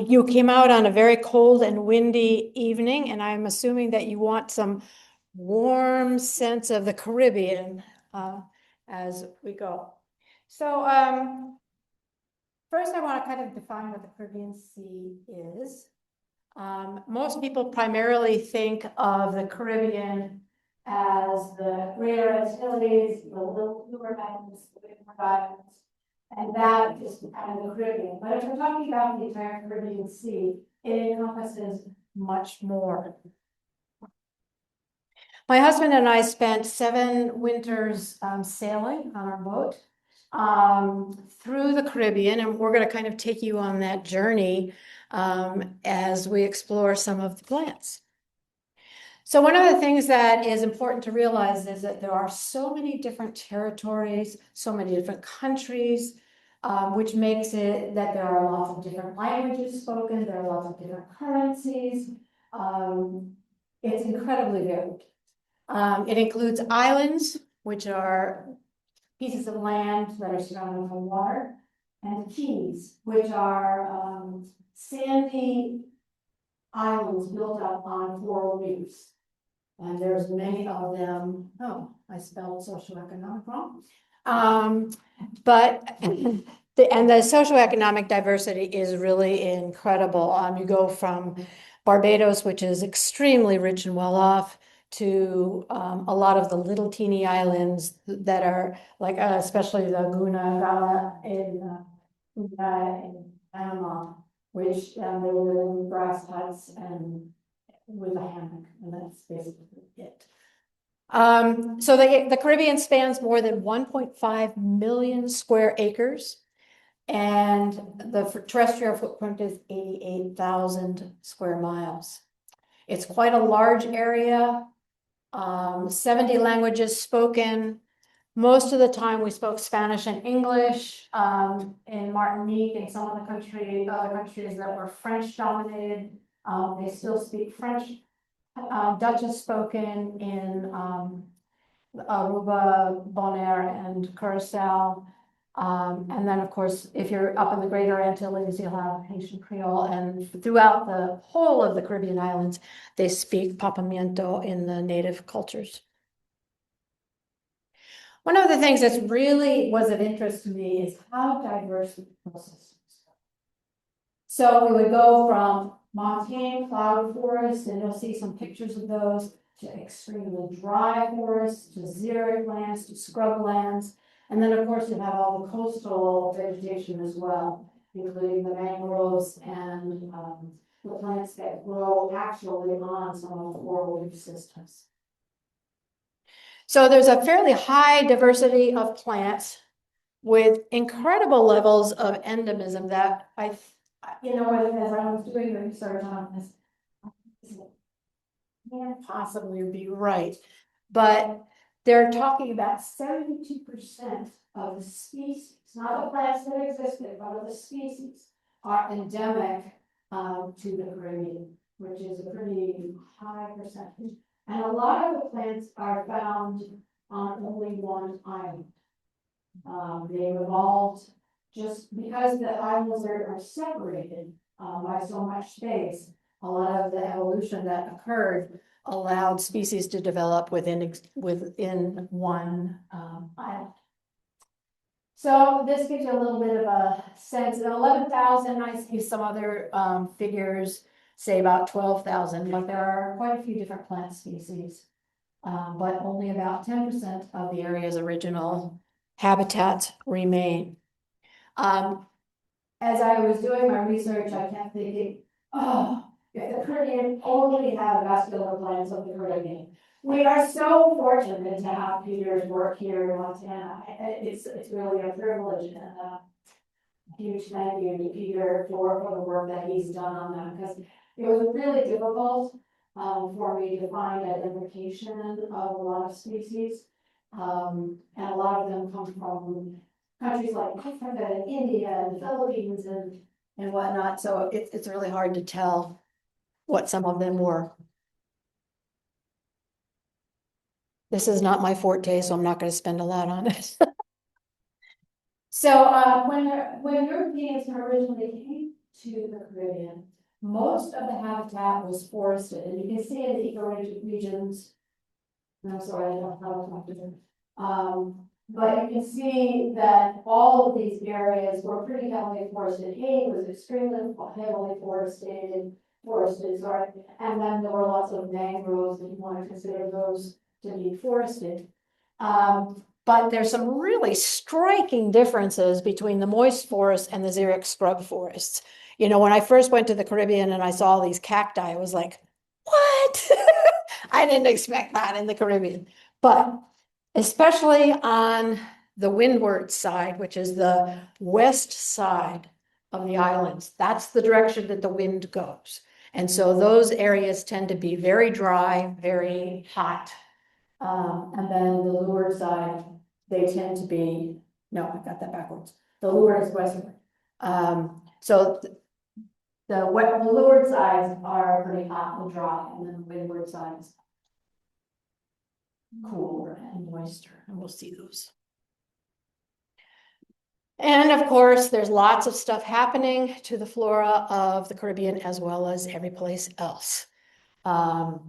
You came out on a very cold and windy evening, and I'm assuming that you want some warm sense of the Caribbean as we go. So first I want to kind of define what the Caribbean Sea is. Most people primarily think of the Caribbean as the Greater Antilles, the Leeward Islands, the Windward Islands, and that is kind of the Caribbean. But if we're talking about the entire Caribbean Sea, it encompasses much more. My husband and I spent 7 winters sailing on our boat through the Caribbean, and we're going to kind of take you on that journey as we explore some of the plants. So one of the things that is important to realize is that there are so many different territories, so many different countries, which makes it that there are lots of different languages spoken, there are lots of different currencies. It's incredibly varied. It includes islands, which are pieces of land that are surrounded by water, and keys, which are sandy islands built up on coral reefs. And there's many of them. Oh, I spelled socioeconomic wrong. But the socioeconomic diversity is really incredible. You go from Barbados, which is extremely rich and well off, to a lot of the little teeny islands that are like, especially the Guna in Panama, which they live in grass huts and with a hammock, and that's basically it. So the Caribbean spans more than 1.5 million square acres, and the terrestrial footprint is 88,000 square miles. It's quite a large area, 70 languages spoken. Most of the time we spoke Spanish and English. In Martinique and some of the other countries that were French dominated, they still speak French. Dutch is spoken in Aruba, Bonaire, and Curacao. And then, of course, if you're up in the Greater Antilles, you'll have Haitian Creole. And throughout the whole of the Caribbean islands, they speak Papiamento in the native cultures. One of the things that's really was of interest to me is how diverse the ecosystems are. So we would go from montane cloud forests, and you'll see some pictures of those, to extremely dry forests, to xeric lands, to scrublands. And then, of course, you have all the coastal vegetation as well, including the mangroves and the plants that grow actually on some of the coral reef systems. So there's a fairly high diversity of plants with incredible levels of endemism that as I was doing the research on this, can't possibly be right, but they're talking about 72% of the species, not the plants that existed, but of the species, are endemic to the Caribbean, which is a pretty high percentage. And a lot of the plants are found on only one island. They evolved just because the islands are separated by so much space. A lot of the evolution that occurred allowed species to develop within one island. So this gives you a little bit of a sense. At 11,000, I see some other figures say about 12,000, but there are quite a few different plant species, but only about 10% of the area's original habitats remain. As I was doing my research, I kept thinking, oh, if the Caribbean only had vascular plants of the Caribbean. We are so fortunate to have Peter's work here in Montana. It's really a privilege, and a huge thank you to Peter for the work that he's done on that, because it was really difficult for me to find identification of a lot of species. And a lot of them come from countries like Africa and India and the Philippines and whatnot. So it's really hard to tell what some of them were. This is not my forte, so I'm not going to spend a lot on it. So when Europeans originally came to the Caribbean, most of the habitat was forested, and you can see in the ecoregions. I'm sorry, I don't know how to talk to them. But you can see that all of these areas were pretty heavily forested. Haiti was extremely heavily forested, sorry. And then there were lots of mangroves, and you want to consider those to be forested. But there's some really striking differences between the moist forests and the xeric scrub forests. You know, when I first went to the Caribbean and I saw all these cacti, I was like, what? I didn't expect that in the Caribbean. But especially on the windward side, which is the west side of the islands, that's the direction that the wind goes. And so those areas tend to be very dry, very hot. And then the leeward side, they tend to be, no, I got that backwards. The leeward is westward. So the leeward sides are pretty hot and dry, and then the windward sides cooler and moister, and we'll see those. And of course, there's lots of stuff happening to the flora of the Caribbean as well as every place else.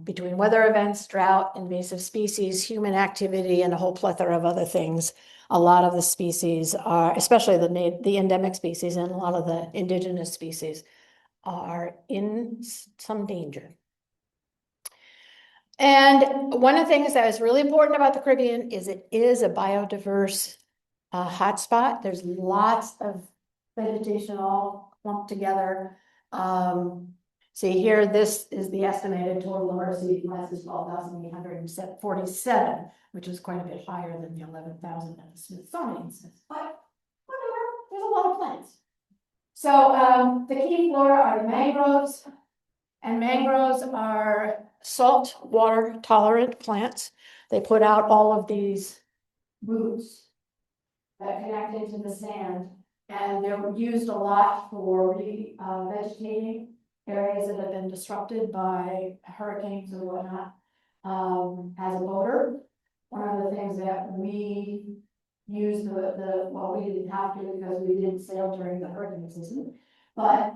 Between weather events, drought, invasive species, human activity, and a whole plethora of other things, a lot of the species are, especially the endemic species and a lot of the indigenous species, are in some danger. And one of the things that is really important about the Caribbean is it is a biodiverse hotspot. There's lots of vegetation all clumped together. See here, this is the estimated total number of sea plants is 12,847, which is quite a bit higher than the 11,000 at the Smithsonian says, but whatever, there's a lot of plants. So the key flora are the mangroves, and mangroves are salt water tolerant plants. They put out all of these roots that connect into the sand, and they're used a lot for vegetating areas that have been disrupted by hurricanes or whatnot. As a boater, one of the things that we used well, we didn't have to because we didn't sail during the hurricane season, but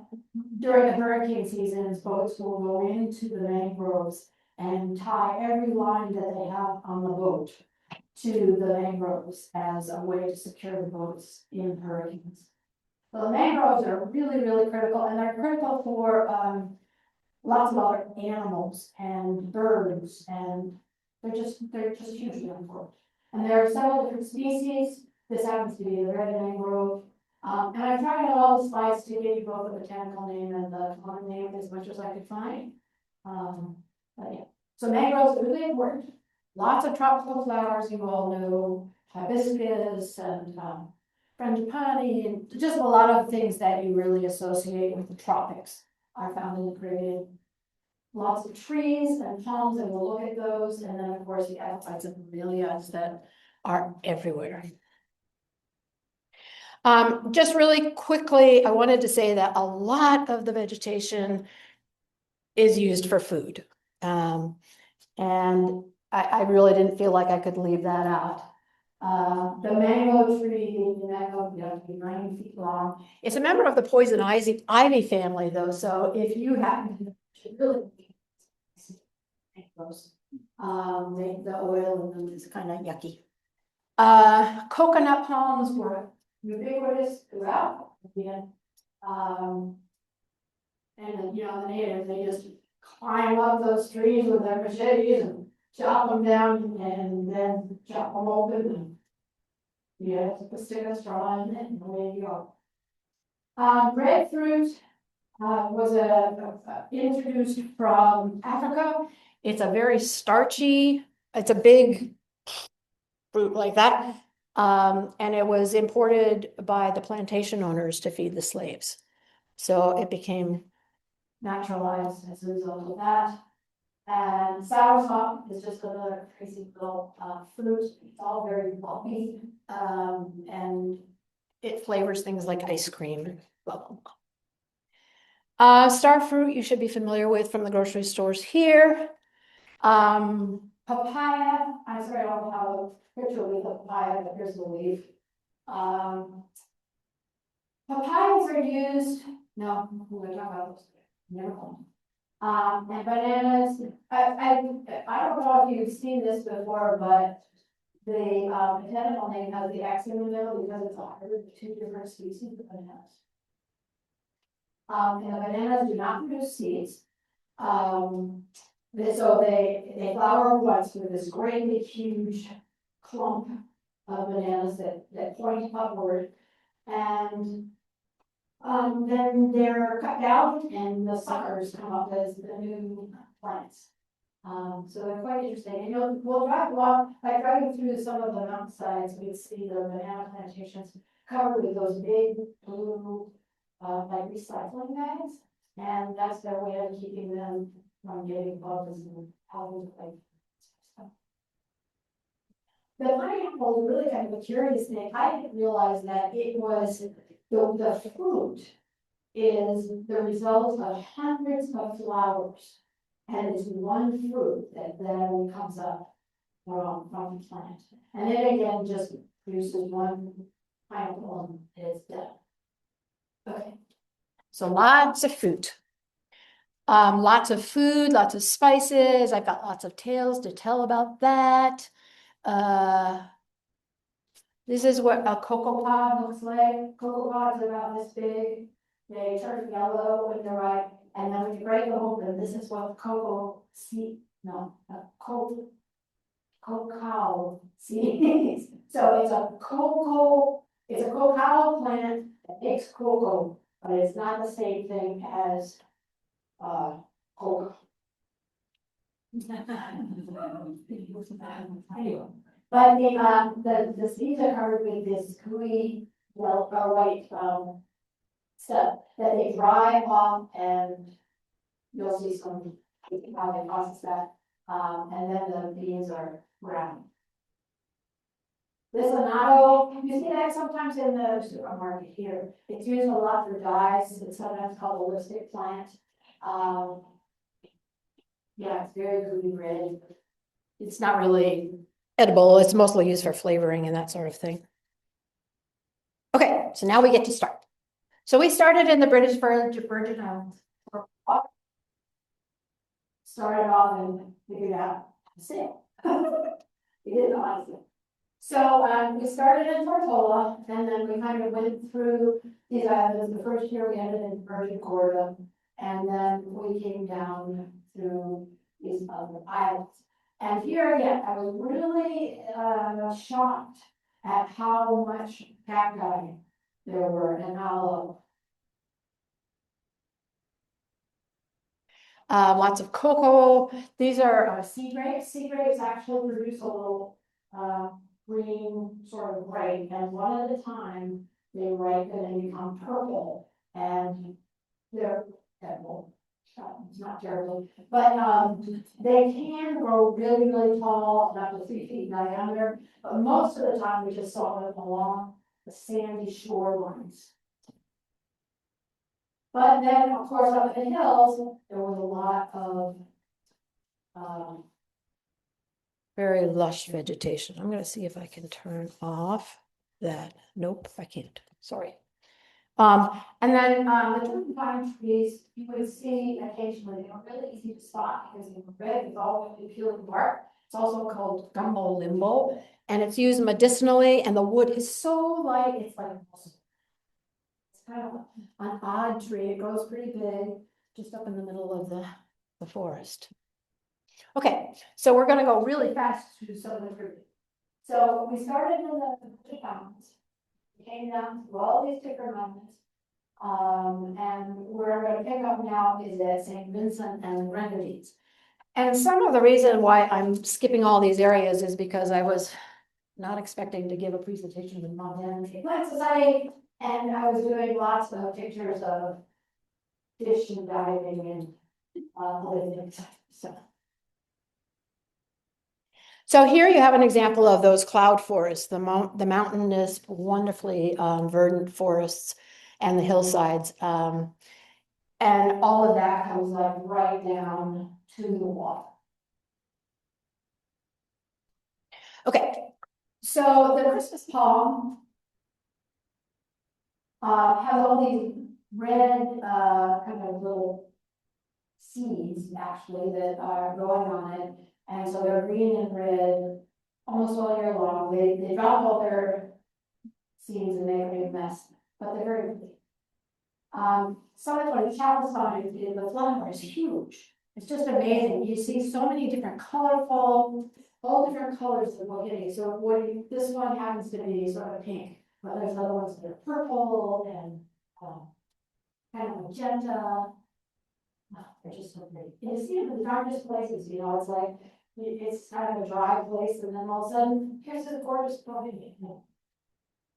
during the hurricane seasons, boats will go into the mangroves and tie every line that they have on the boat to the mangroves as a way to secure the boats in hurricanes. So the mangroves are really, really critical, and they're critical for lots of other animals and birds, and they're just hugely important. And there are several different species. This happens to be the red mangrove. And I tried out all the slides to give you both the botanical name and the common name as much as I could find. But yeah, so mangroves are really important. Lots of tropical flowers, you all know, hibiscus and frangipani, and just a lot of things that you really associate with the tropics are found in the Caribbean. Lots of trees and palms, and we'll look at those. And then, of course, the epiphytes and bromeliads that are everywhere. Just really quickly, I wanted to say that a lot of the vegetation is used for food. And I really didn't feel like I could leave that out. The mango tree, the mango, 90 feet long. It's a member of the poison ivy family, though. So if you happen to really the oil in them is kind of yucky. Coconut palms were ubiquitous throughout. And you know, the natives, they just climb up those trees with their machetes and chop them down and then chop them open and put the stick of straw in it and away you go. Breadfruit was introduced from Africa. It's a very starchy, it's a big fruit like that. And it was imported by the plantation owners to feed the slaves. So it became naturalized as a result of that. And soursop is just another crazy little fruit. It's all very bulky, and it flavors things like ice cream. Blah, blah, blah. Star fruit you should be familiar with from the grocery stores here. Papaya. I'm sorry, I don't have a picture of the papaya, but here's the leaf. Papayas are used No, we're talking about those. Never mind. And bananas, I don't know if you've seen this before, but the botanical name has the X in the middle because it's a hybrid of two different species of bananas. And the bananas do not produce seeds. So they flower once with this great big huge clump of bananas that point upward. And then they're cut down and the suckers come up as the new plants. So they're quite interesting. And we'll drive along, like driving through some of the mountainsides, we see the banana plantations covered with those big blue, like recycling bags. And that's their way of keeping them from getting bugs and problems like stuff. The pineapple is really kind of a curious thing. I didn't realize that it was the fruit is the result of hundreds of flowers. And it's one fruit that then comes up from the plant. And it again just produces one pineapple and it's done. Okay. So lots of fruit. Lots of food, lots of spices. I've got lots of tales to tell about that. This is what a cocoa pod looks like. Cocoa pods are about this big. They turn yellow when they're ripe. And then when you break them open, this is what cocoa seed, cacao seeds. So it's a cocoa plant that makes cocoa, but it's not the same thing as cocoa. Anyway, but the seeds are covered with this gooey, white stuff that they dry off, and you'll see some how they process that. And then the beans are brown. This annatto, you see that sometimes in the supermarket here. It's used a lot for dyes. It's sometimes called a lipstick plant. Yeah, it's very gooey red. It's not really edible. It's mostly used for flavoring and that sort of thing. Okay, so now we get to start. So we started in the British Virgin Islands. Started off and figured out how to sail. We didn't know how to sail. So we started in Tortola, and then we kind of went through these islands. The first year we ended in Virgin Gorda, and then we came down through these other islands. And here again, I was really shocked at how much cacti there were and how lots of cocoa. These are sea grapes. Sea grapes actually produce a little green sort of grape, and one at a time they ripen and become purple, and they're edible. It's not terrible, but they can grow really, really tall, up to 3 feet in diameter. But most of the time, we just saw them along the sandy shorelines. But then, of course, up in the hills, there was a lot of very lush vegetation. I'm going to see if I can turn off that. Nope, I can't. Sorry. And then the turpentine trees, you would see occasionally. They are really easy to spot because they're red with all the peeling bark. It's also called gumbo limbo, and it's used medicinally. And the wood is so light, it's like kind of an odd tree. It grows pretty big, just up in the middle of the forest. Okay, so we're going to go really fast through some of the fruit. So we started in the mountains. We came down through all these different mountains. And where I'm going to pick up now is at St. Vincent and the Grenadines. And some of the reason why I'm skipping all these areas is because I was not expecting to give a presentation in Montana Plant Society. And I was doing lots of pictures of fish and diving and living. So here you have an example of those cloud forests, the mountainous, wonderfully verdant forests and the hillsides. And all of that comes like right down to the water. Okay, so the Christmas palm has all these red, kind of little seeds actually that are growing on it. And so they're green and red almost all year long. They drop all their seeds and make a big mess, but they're very pretty. Sometimes when challenge on the flower is huge. It's just amazing. You see so many different colorful, all different colors of bouquet. So this one happens to be sort of pink, but there's other ones that are purple and kind of magenta. Oh, they're just so pretty. And you see them in the darkest places, you know, it's like, it's kind of a dry place, and then all of a sudden, here's this gorgeous bouquet.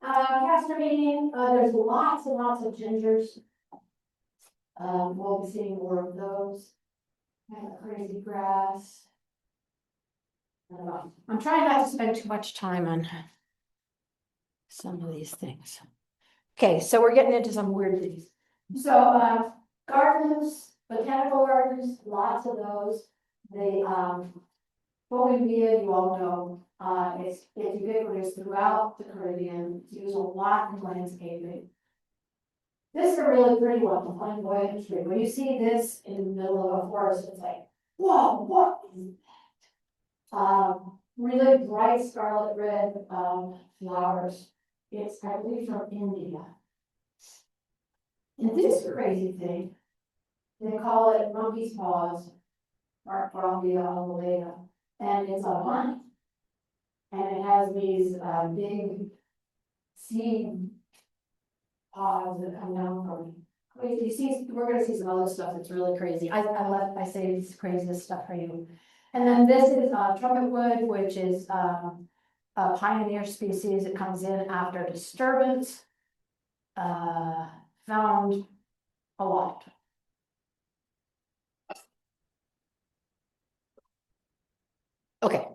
Castor bean, there's lots and lots of gingers. We'll be seeing more of those. Kind of crazy grass. I'm trying not to spend too much time on some of these things. Okay, so we're getting into some weird things. So gardens, botanical gardens, lots of those. The bougainvillea, you all know, it's ubiquitous throughout the Caribbean. It's used a lot in landscaping. This is a really pretty one, the flamboyant tree. When you see this in the middle of a forest, it's like, whoa, what is that? Really bright scarlet red flowers. It's, I believe, from India. And this crazy thing, they call it monkey's paws, or Columbia alvulata, and it's a vine. And it has these big seed pods that come down from it. You see, we're going to see some other stuff that's really crazy. I say this craziest stuff for you. And then this is trumpet wood, which is a pioneer species. It comes in after disturbance. Found a lot. Okay,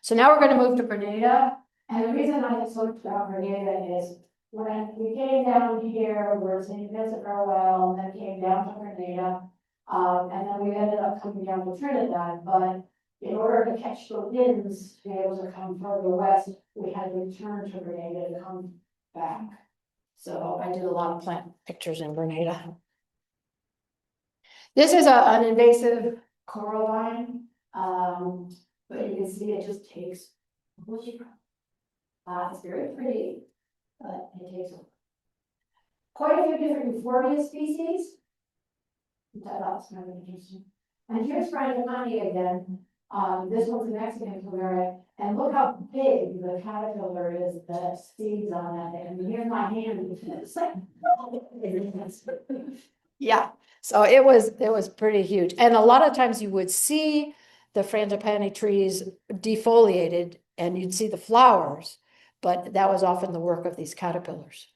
so now we're going to move to Grenada. And the reason I have so much about Grenada is when we came down here, we were St. Vincent Royal, and then came down to Grenada. And then we ended up coming down to Trinidad. But in order to catch the winds to be able to come further west, we had to return to Grenada to come back. So I did a lot of plant pictures in Grenada. This is an invasive coral vine, but you can see it just takes. It's very pretty, but it takes quite a few different euphorbia species. That's kind of interesting. And here's frangipani again. This one's a Mexican plumeria, and look how big the caterpillar is that feeds on that. And here's my hand. It's like, yeah. So it was pretty huge, and a lot of times you would see the frangipani trees defoliated, and you'd see the flowers, but that was often the work of these caterpillars.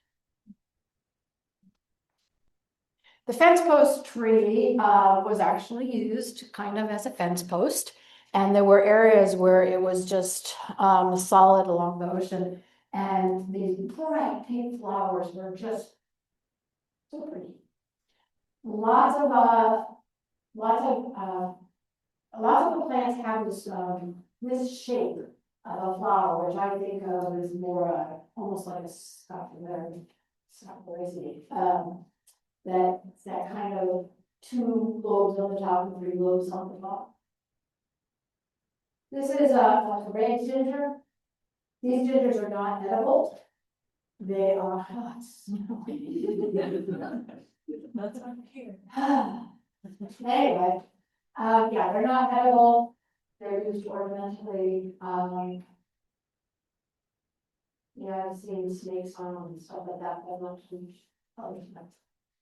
The fence post tree was actually used kind of as a fence post. And there were areas where it was just solid along the ocean. And these bright pink flowers were just so pretty. Lots of the plants have this shape of a flower, which I think of as more almost like a scapular, that kind of 2 lobes on the top and 3 lobes on the bottom. This is a red ginger. These gingers are not edible. They are that's not here. Anyway, yeah, they're not edible. They're used ornamentally. Yeah, I've seen snakes on them and stuff like that, but I'm not too sure.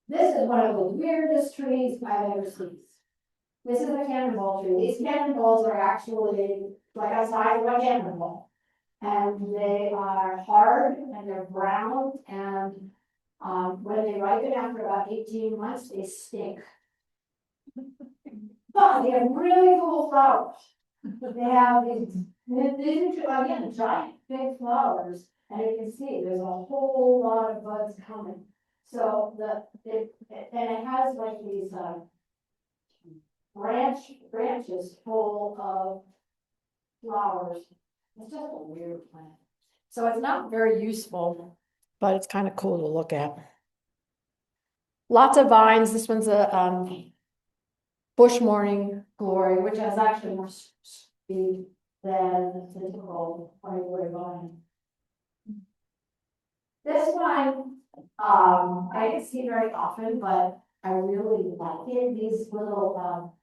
This is one of the weirdest trees I've ever seen. This is a cannonball tree. These cannonballs are actually like a size of a cannonball. And they are hard and they're brown. And when they ripen after about 18 months, they stink. But they have really cool flowers. They have these again, giant big flowers. And you can see there's a whole lot of buds coming. So it has like these branches full of flowers. It's just a weird plant. So it's not very useful, but it's kind of cool to look at. Lots of vines. This one's a bush morning glory, which has actually more speed than the typical glory vine. This one, I didn't see very often, but I really like it. These little,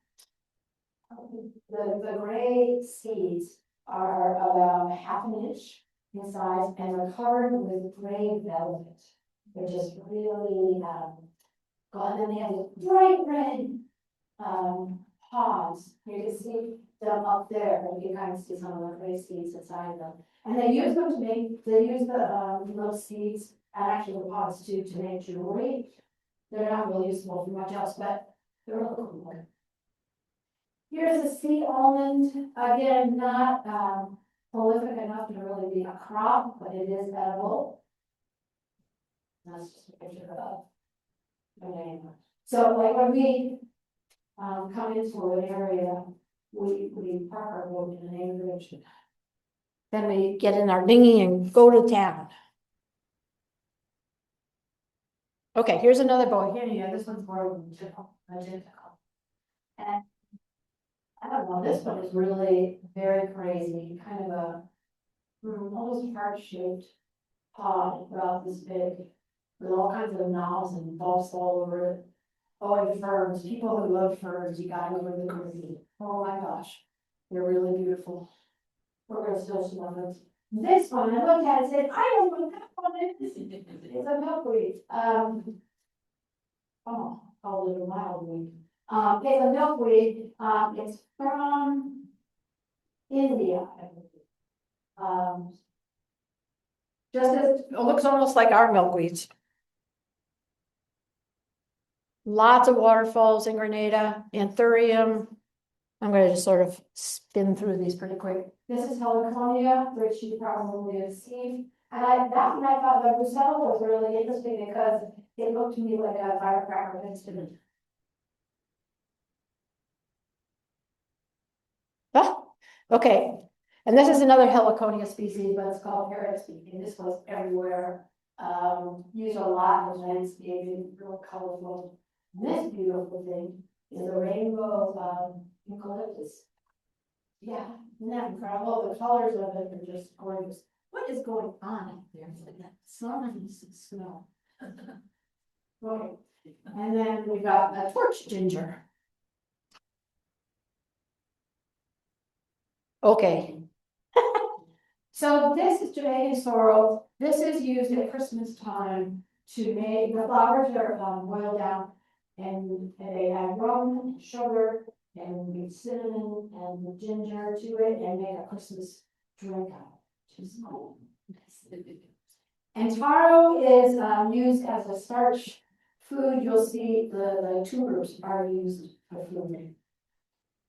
the gray seeds are about half an inch in size and are covered with gray velvet. They're just really, and then they have this bright red pods. You can see them up there, and you can kind of see some of the gray seeds inside them. And they use them to make, they use the little seeds and actually the pods too to make jewelry. They're not really useful for much else, but they're really cool. Here's a sea almond. Again, not prolific enough to really be a crop, but it is edible. That's just a picture of it. So like when we come into an area, we park our boat in an anchorage. Then we get in our dinghy and go to town. Okay, here's another bohemia. This one's more magical. And I don't know, this one is really very crazy, kind of a almost heart-shaped pod about this big, with all kinds of knobs and bumps all over it. Oh, and ferns. People who love ferns, you gotta go to the Caribbean. Oh my gosh, they're really beautiful. We're gonna still some of it. This one, I looked at it and said, I don't know what that one is. It's a milkweed. Oh, a little mildweed. It's a milkweed. It's from India. Just as it looks almost like our milkweeds. Lots of waterfalls in Grenada, anthurium. I'm going to just sort of spin through these pretty quick. This is heliconia, which you probably have seen. And that one I thought the Brussels was really interesting because it looked to me like a firecracker instrument. Ah, okay. And this is another heliconia species, but it's called parrot species. This was everywhere. Used a lot in landscaping, real colorful. This beautiful thing is a rainbow of eucalyptus. Yeah, isn't that incredible? The colors of it are just gorgeous. What is going on up there? It's like that snow. Okay. And then we got a torch ginger. Okay. So this is Jamaican sorrel. This is used at Christmas time to make the flowers are boiled down, and they add rum, sugar, and cinnamon and ginger to it, and make a Christmas drink out of it. And taro is used as a starch food. You'll see the tubers are used for food.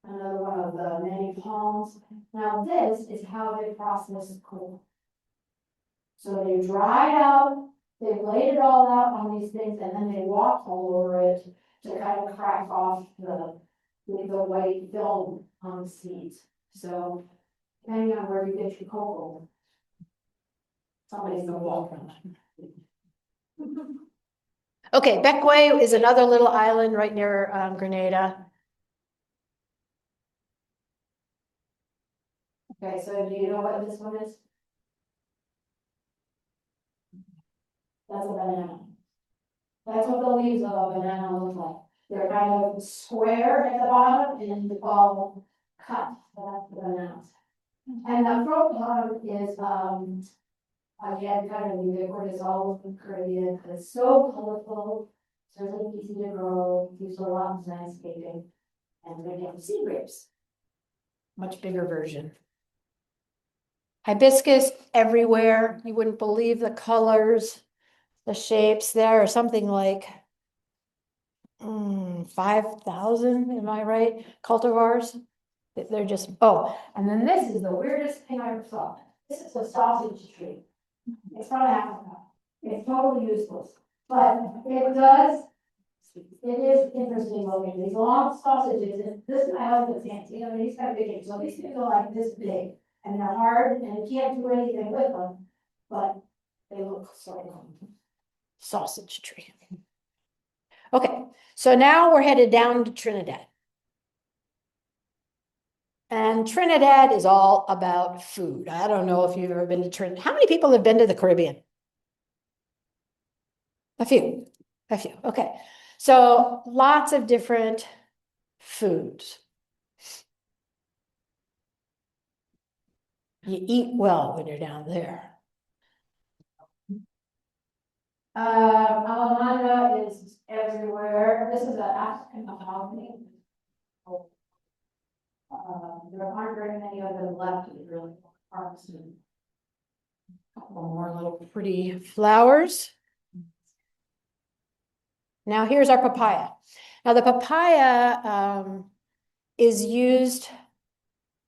Another one of the many palms. Now this is how they process coal. So they dry it out, they laid it all out on these things, and then they walk all over it to kind of crack off the white film on the seeds. So depending on where you get your cocoa, somebody's gonna walk on it. Okay, Bequia is another little island right near Grenada. Okay, so do you know what this one is? That's a banana. That's what the leaves of a banana look like. They're kind of square at the bottom and all cut. That's the bananas. And the fruit bottom is again kind of ubiquitous all over the Caribbean. It's so colorful, it's really easy to grow, used a lot in landscaping, and they have sea grapes. Much bigger version. Hibiscus everywhere. You wouldn't believe the colors, the shapes. There are something like 5,000, am I right? Cultivars. They're just, oh, and then this is the weirdest thing I ever saw. This is a sausage tree. It's from Africa. It's totally useless. But it is interesting looking. These long sausages, and this is my husband's hands. You know, he's got big hands. So these things are like this big. And they're hard, and you can't do anything with them. But they look sort of sausage tree. Okay, so now we're headed down to Trinidad. And Trinidad is all about food. I don't know if you've ever been to Trinidad. How many people have been to the Caribbean? A few, a few. Okay. So lots of different foods. You eat well when you're down there. Alamanda is everywhere. This is an African mahogany. There aren't very many of them left in really parks. A couple more little pretty flowers. Now here's our papaya. Now the papaya is used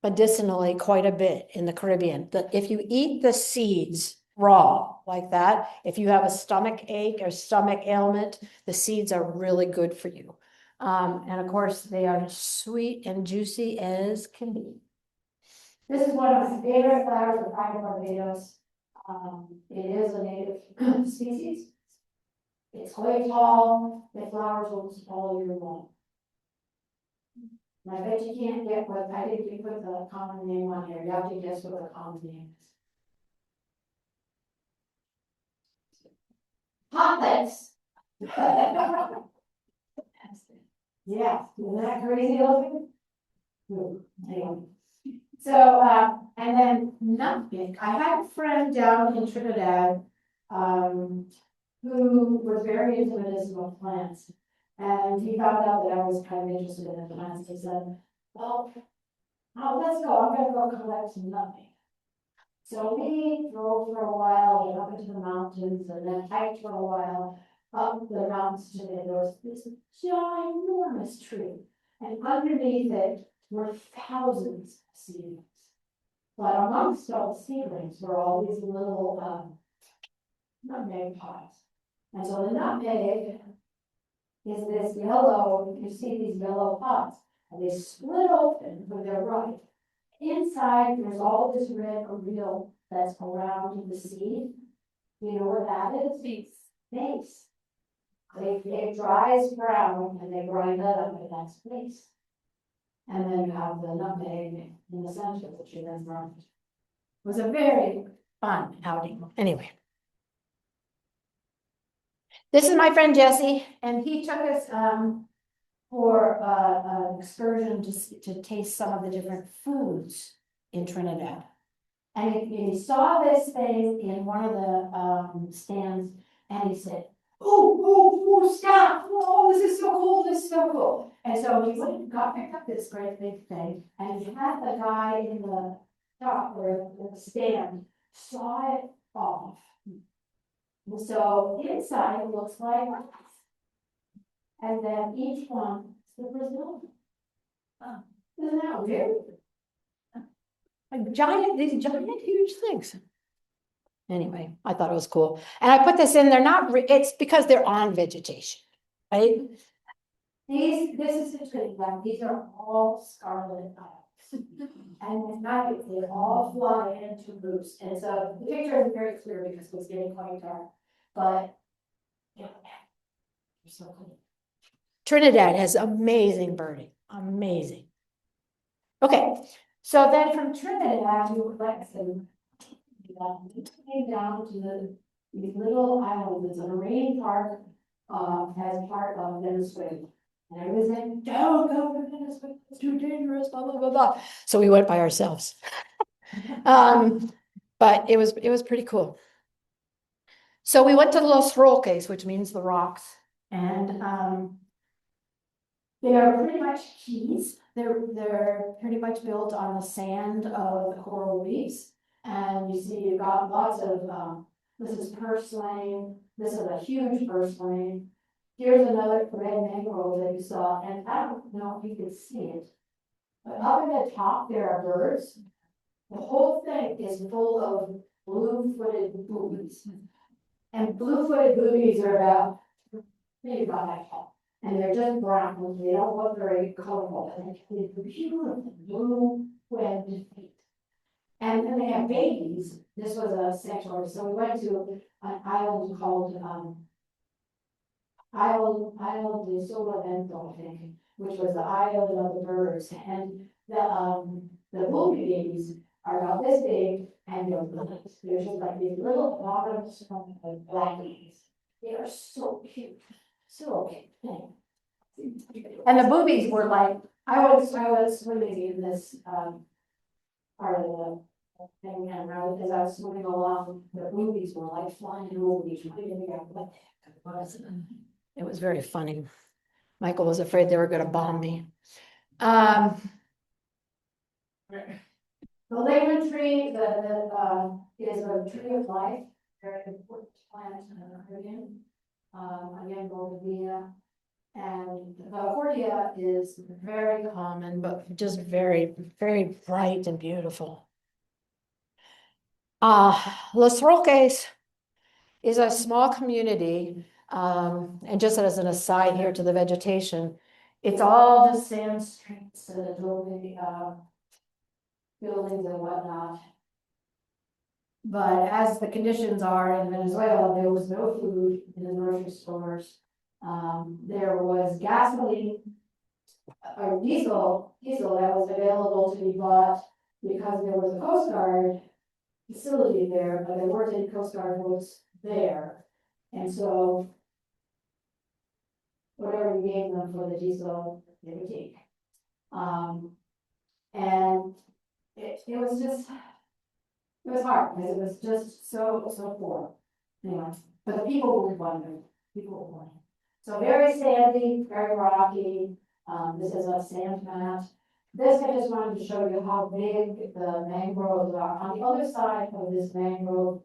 medicinally quite a bit in the Caribbean. That if you eat the seeds raw like that, if you have a stomach ache or stomach ailment, the seeds are really good for you. And of course, they are sweet and juicy as can be. This is one of my favorite flowers, the Pine Barbados. It is a native species. It's quite tall. The flowers almost all year long. And I bet you can't get what I think you put the common name on here. You have to guess what the common name is. Hot lips. Yeah, isn't that crazy looking? Anyway. So, and then nutmeg. I had a friend down in Trinidad who was very into medicinal plants. And he found out that I was kind of interested in plants. He said, well, let's go. I'm going to go collect some nutmeg. So we drove for a while, went up into the mountains, and then hiked for a while up the mountains to there was this ginormous tree. And underneath it were thousands of seedlings. But amongst all the seedlings were all these little nutmeg pods. And so the nutmeg is this yellow, you see these yellow pods, and they split open when they're ripe. Inside, there's all this red oil that's around the seed. You know what that is? Mace. It dries brown and they grind that up, and that's mace. And then you have the nutmeg in the center, which you then grind. It was a very fun outing. Anyway. This is my friend Jesse, and he took us for an excursion to taste some of the different foods in Trinidad. And he saw this thing in one of the stands, and he said, oh, stop. Oh, this is so cool, this is so cool. And so he went and picked up this great big thing, and he had the guy in the shop or the stand saw it off. So inside it looks like rice. And then each one is the Brazil. Isn't that weird? These giant, huge things. Anyway, I thought it was cool. And I put this in, it's because they're on vegetation, right? This is interesting, these are all scarlet eyes. And at night, they all fly into groups. And so the picture isn't very clear because it's getting quite dark. But yeah, they're so cool. Trinidad has amazing birding, amazing. Okay, so then from Trinidad, we came down to these little islands. It's a marine park as part of Venezuela. And I was like, don't go to Venezuela, it's too dangerous, blah, blah, blah, blah. So we went by ourselves. But it was pretty cool. So we went to Los Roques, which means the rocks. And they are pretty much keys. They're pretty much built on the sand of the coral reefs. And you see you've got lots of, this is purslane. This is a huge purslane. Here's another red mangrove that you saw. And I don't know if you can see it, but up at the top there are birds. The whole thing is full of blue-footed boobies. And blue-footed boobies are about 3 by tall. And they're just brown. They don't look very colorful. And they're beautiful blue webbed feet. And then they have babies. This was a sanctuary. So we went to an island called, Isle de Settevendemie, I think, which was the island of the birds, and the boobies are about this big, and they're just like these little bottoms of blackies. They are so cute, so cute. And the boobies were like, I was swimming in this part of the thing, and as I was swimming along, the boobies were like flying over me, trying to figure out what the heck it was. It was very funny. Michael was afraid they were going to bomb me. The lemon tree, is a tree of life, very important plant in the Caribbean. Again, Bougainvillea. And the Hordia is very common, but just very, very bright and beautiful. Los Roques is a small community, and just as an aside here to the vegetation, it's all just sand streets and adobe buildings and whatnot. But as the conditions are in Venezuela, there was no food in the grocery stores. There was gasoline or diesel that was available to be bought because there was a Coast Guard facility there, but there weren't any Coast Guard boats there. And so whatever we gave them for the diesel, they would take. And it was just, it was hard because it was just so poor. Anyway, but the people were wonderful. People were wonderful. So very sandy, very rocky. This is a sand mat. This I just wanted to show you how big the mangroves are. On the other side of this mangrove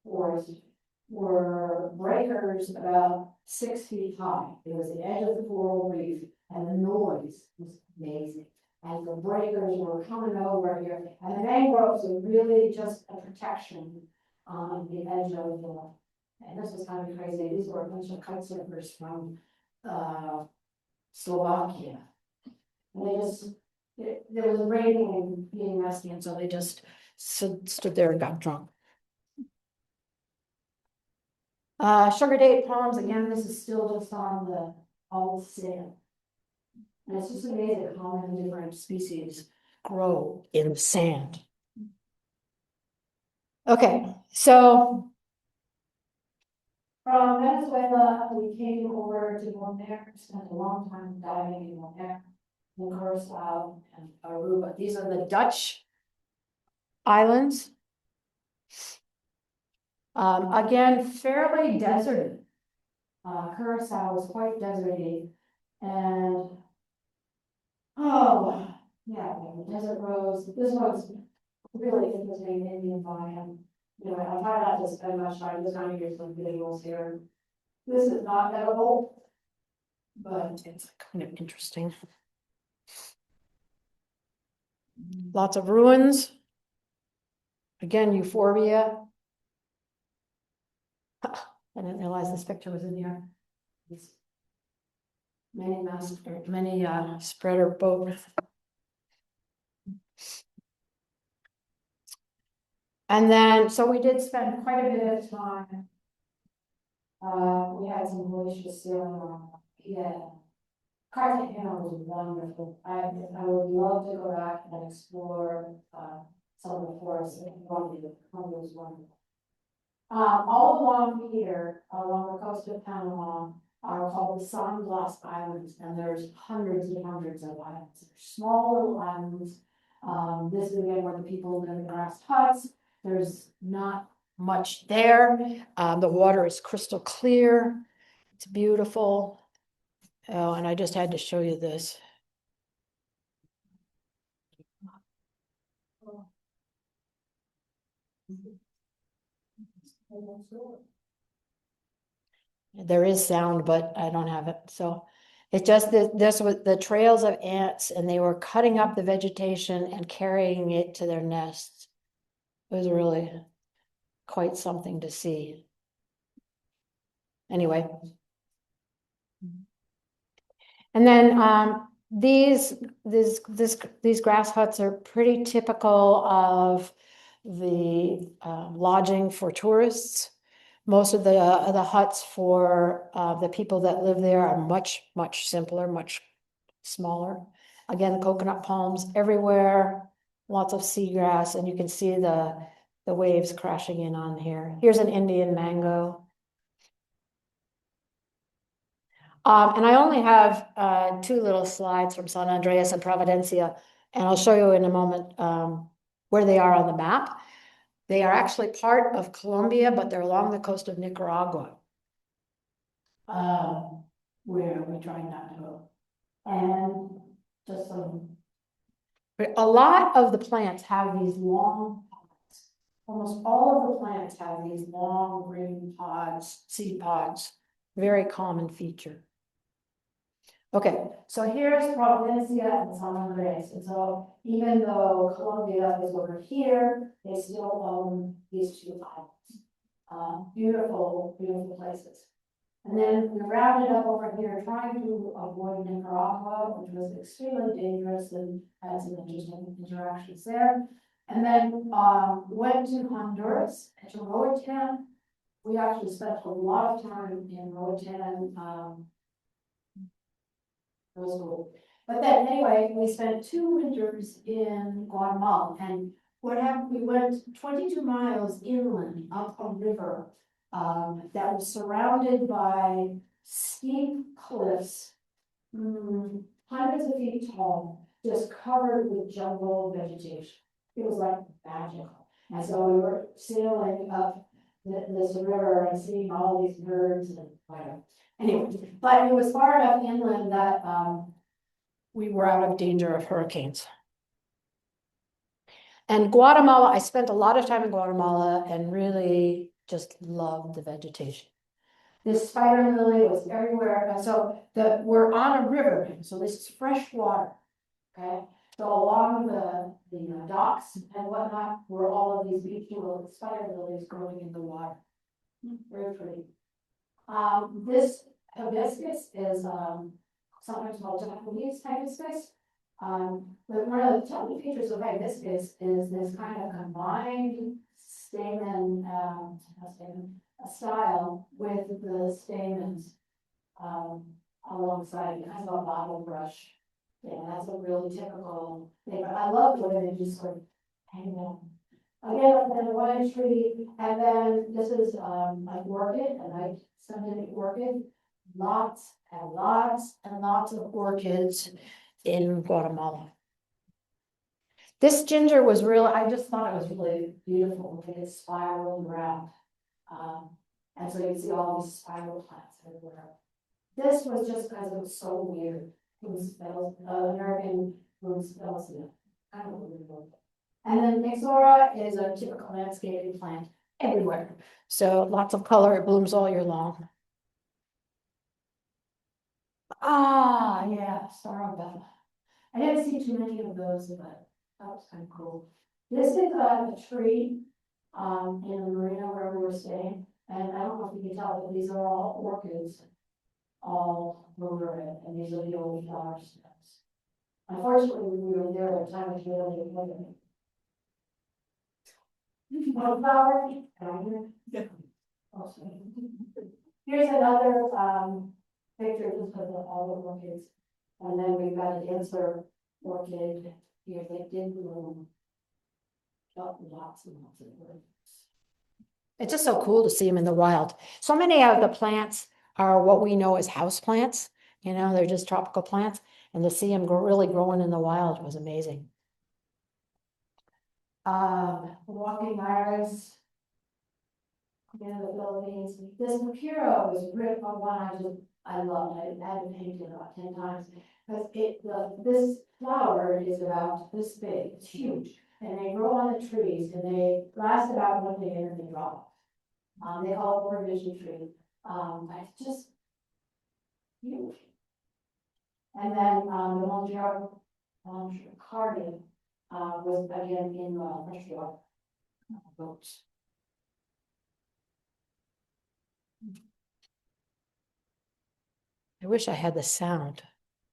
forest were breakers about 6 feet high. It was the edge of the coral reef, and the noise was amazing. And the breakers were coming over here, and the mangroves were really just a protection on the edge of the. And this was kind of crazy. These were a bunch of kite surfers from Slovakia. And they just, there was raining and being rusty, and so they just stood there and got drunk. Sugar date palms, again, this is still just on the old sand. And it's just amazing how many different species grow in sand. Okay, so from Venezuela, we came over to Bonaire, spent a long time diving in Bonaire, and Curacao and Aruba. These are the Dutch islands. Again, fairly deserty. Curacao was quite deserty, and oh yeah, the desert rose. This one's really interesting Indian biome. You know, I try not to spend much time. Just kind of here's some visuals here. This is not edible, but it's kind of interesting. Lots of ruins. Again, euphorbia. I didn't realize this picture was in here. Many spreader boat. And then, so we did spend quite a bit of time. We had some delicious sailing around. Yeah. Cartagena was wonderful. I would love to go back and explore some of the forests. Colombia was wonderful. All along here, along the coast of Panama, are called the Sunglass Islands, and there's hundreds and hundreds of islands. They're small little islands. This is again where the people live in grass huts. There's not much there. The water is crystal clear. It's beautiful. Oh, and I just had to show you this. There is sound, but I don't have it. So it's just this was the trails of ants, and they were cutting up the vegetation and carrying it to their nests. It was really quite something to see. Anyway. And then these grass huts are pretty typical of the lodging for tourists. Most of the huts for the people that live there are much, much simpler, much smaller. Again, coconut palms everywhere, lots of seagrass, and you can see the waves crashing in on here. Here's an Indian mango. And I only have two little slides from San Andreas and Providencia, and I'll show you in a moment where they are on the map. They are actually part of Colombia, but they're along the coast of Nicaragua, where we're trying not to go. And just but a lot of the plants have these long pods. Almost all of the plants have these long green pods, seed pods, very common feature. Okay, so here's Providencia and San Andres. And so even though Colombia is over here, they still own these two islands. Beautiful, beautiful places. And then we rounded up over here trying to avoid Nicaragua, which was extremely dangerous and had some interesting interactions there. And then went to Honduras, to Roatan. We actually spent a lot of time in Roatan. It was cool. But then anyway, we spent 2 winters in Guatemala, and what happened, we went 22 miles inland up a river that was surrounded by steep cliffs, hundreds of feet tall, just covered with jungle vegetation. It was like magical. And so we were sailing up this river and seeing all these birds and whatever. Anyway, but it was far enough inland that we were out of danger of hurricanes. And Guatemala, I spent a lot of time in Guatemala and really just loved the vegetation. This spider lily was everywhere. And so we're on a river, so this is fresh water. Okay. So along the docks and whatnot were all of these beautiful spider lilies growing in the water. Very pretty. This hibiscus is sometimes called Japanese hibiscus. But one of the telling features of hibiscus is this kind of combined stamen style with the stamens alongside. It has a bottle brush. Yeah, that's a really typical thing. But I love the way they just sort of hang out. Again, then one tree, and then this is an orchid, and I sent an orchid. Lots and lots and lots of orchids in Guatemala. This ginger was real. I just thought it was really beautiful. It spiraled around, and so you can see all these spiral plants everywhere. This was just because it was so weird. It was American spells. I don't know. And then Ixora is a typical landscaping plant everywhere. So lots of color, it blooms all year long. Ah, yeah, Starabella. I didn't see too many of those, but that was kind of cool. This is a tree in the marina where we were staying. And I don't know if you can tell, but these are all orchids all over it. And these are the old flower stems. Unfortunately, when we were there at the time, it was really limited. One flower. Here's another picture just of all the orchids. And then we've got an answer orchid here. They did bloom. Lots and lots of birds. It's just so cool to see them in the wild. So many of the plants are what we know as house plants. You know, they're just tropical plants. And to see them really growing in the wild was amazing. Walking iris. Again, the Philippines. This Puro was really one I loved. I had it painted about 10 times because this flower is about this big. It's huge, and they grow on the trees, and they last about 1 day and then they drop off. They call it prohibition tree. But it's just huge. And then the Monjaro cardigan was again in freshwater boats. I wish I had the sound.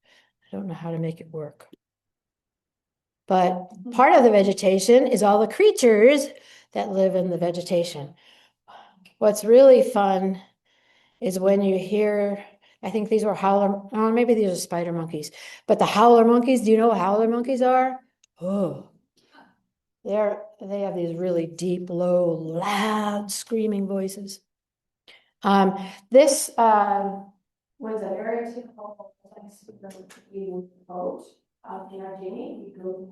I don't know how to make it work. But part of the vegetation is all the creatures that live in the vegetation. What's really fun is when you hear, I think these were howler, oh, maybe these are spider monkeys, but the howler monkeys, do you know what howler monkeys are? Oh, they have these really deep, low, loud screaming voices. This was a very typical boat in our Guinea. You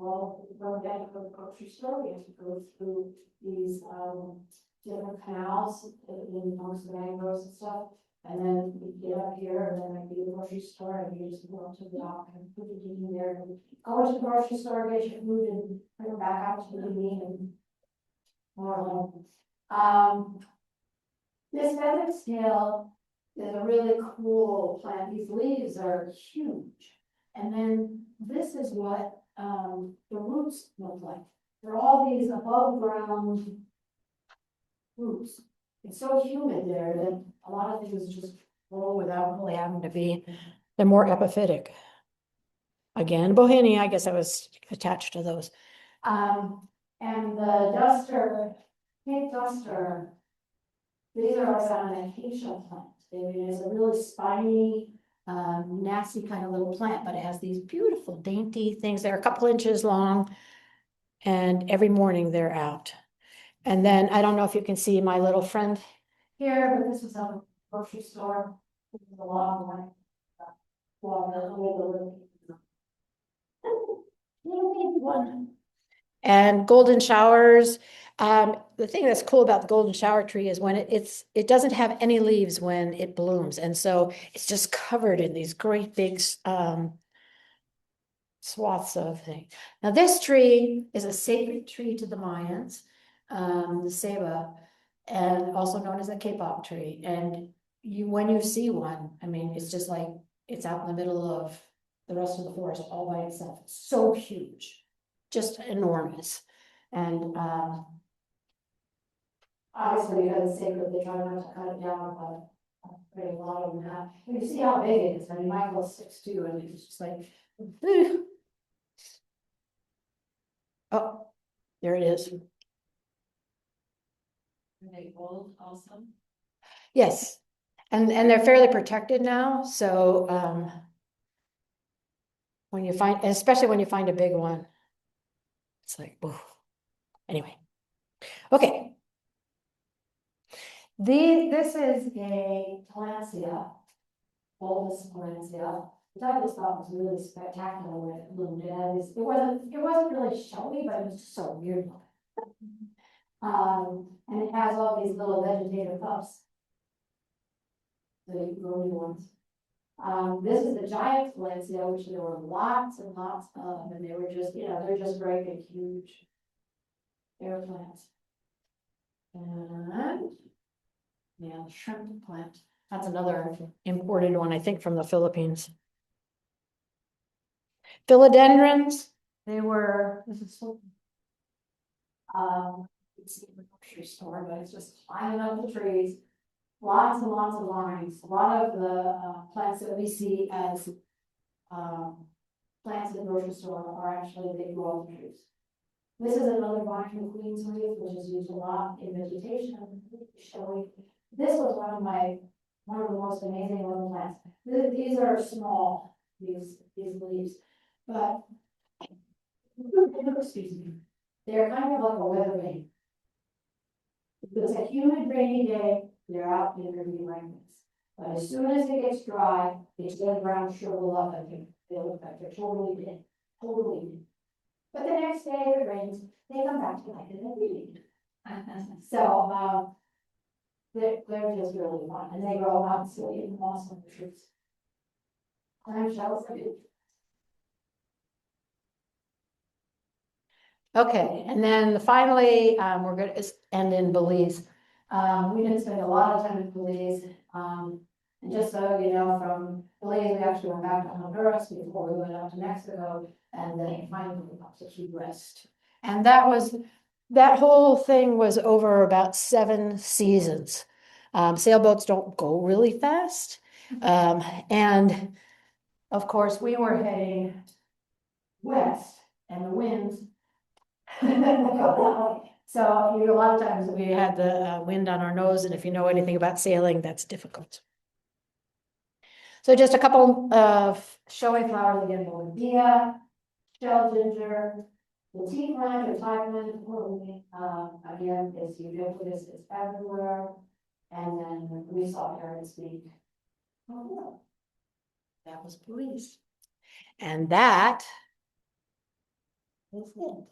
go down to the grocery store, you have to go through these different canals in amongst the mangroves and stuff. And then you get up here, and then I do the grocery store, and you just go up to the dock and put it in there. And go to the grocery store, get your food, and bring it back out to the meat and more alone. This feather scale is a really cool plant. These leaves are huge. And then this is what the roots look like. They're all these above ground roots. It's so humid there that a lot of things just grow without really having to be, they're more epiphytic. Again, Bohenia, I guess I was attached to those. And the duster, pink duster, these are also an acacia plant. It is a really spiny, nasty kind of little plant, but it has these beautiful dainty things. They're a couple inches long, and every morning they're out. And then I don't know if you can see my little friend here, but this was a grocery store. This is a long one. One. And golden showers. The thing that's cool about the golden shower tree is when it doesn't have any leaves when it blooms, and so it's just covered in these great big swaths of things. Now, this tree is a sacred tree to the Mayans, the ceiba, and also known as a kapok tree. And when you see one, I mean, it's just like it's out in the middle of the rest of the forest all by itself. It's so huge, just enormous. And obviously, because it's sacred, they try not to cut it down, but pretty a lot of them have. You see how big it is. I mean, Michael's 6'2", and it's just like, oh, there it is. Are they old also? Yes, and they're fairly protected now, so when you find, especially when you find a big one, it's like, whoa. Anyway, okay. This is a Tillandsia, bulbous Tillandsia. The Douglas thought was really spectacular when it bloomed. It wasn't really showy, but it was just so weird looking. And it has all these little vegetative puffs. The growing ones. This is the giant Tillandsia, which there were lots and lots of, and they were just, they're just great big, huge air plants. And yeah, shrimp plant. That's another imported one, I think, from the Philippines. Philodendrons, this is so, it's in the grocery store, but it's just climbing up the trees. Lots and lots of lines. A lot of the plants that we see as plants in the grocery store are actually big growth trees. This is another vine from Queen's Leaf, which is used a lot in vegetation. Showing this was one of the most amazing little plants. These are small, these leaves, but excuse me, they're kind of like a weather vane. If it's a humid, rainy day, they're out in their new rainbows. But as soon as it gets dry, it's the ground shrivel up and they look like they're totally dead. Totally dead. But the next day it rains, they come back to life and they're really. So they're just really fun. And they grow obviously in awesome trees. Clamshells are good. Okay, and then finally, we're going to end in Belize. We didn't spend a lot of time in Belize. And just so you know, from Belize, we actually went back to Honduras before we went up to Mexico, and then finally up to Key West. And that whole thing was over about 7 seasons. Sailboats don't go really fast. And of course, we were heading west, and the winds So a lot of times we had the wind on our nose, and if you know anything about sailing, that's difficult. So just a couple of showy flowers again, Bolivia, shell ginger, the tea plant or Thailand, again, is ubiquitous, it's everywhere. And then we saw parents speak. Oh, yeah. That was police. And that is it.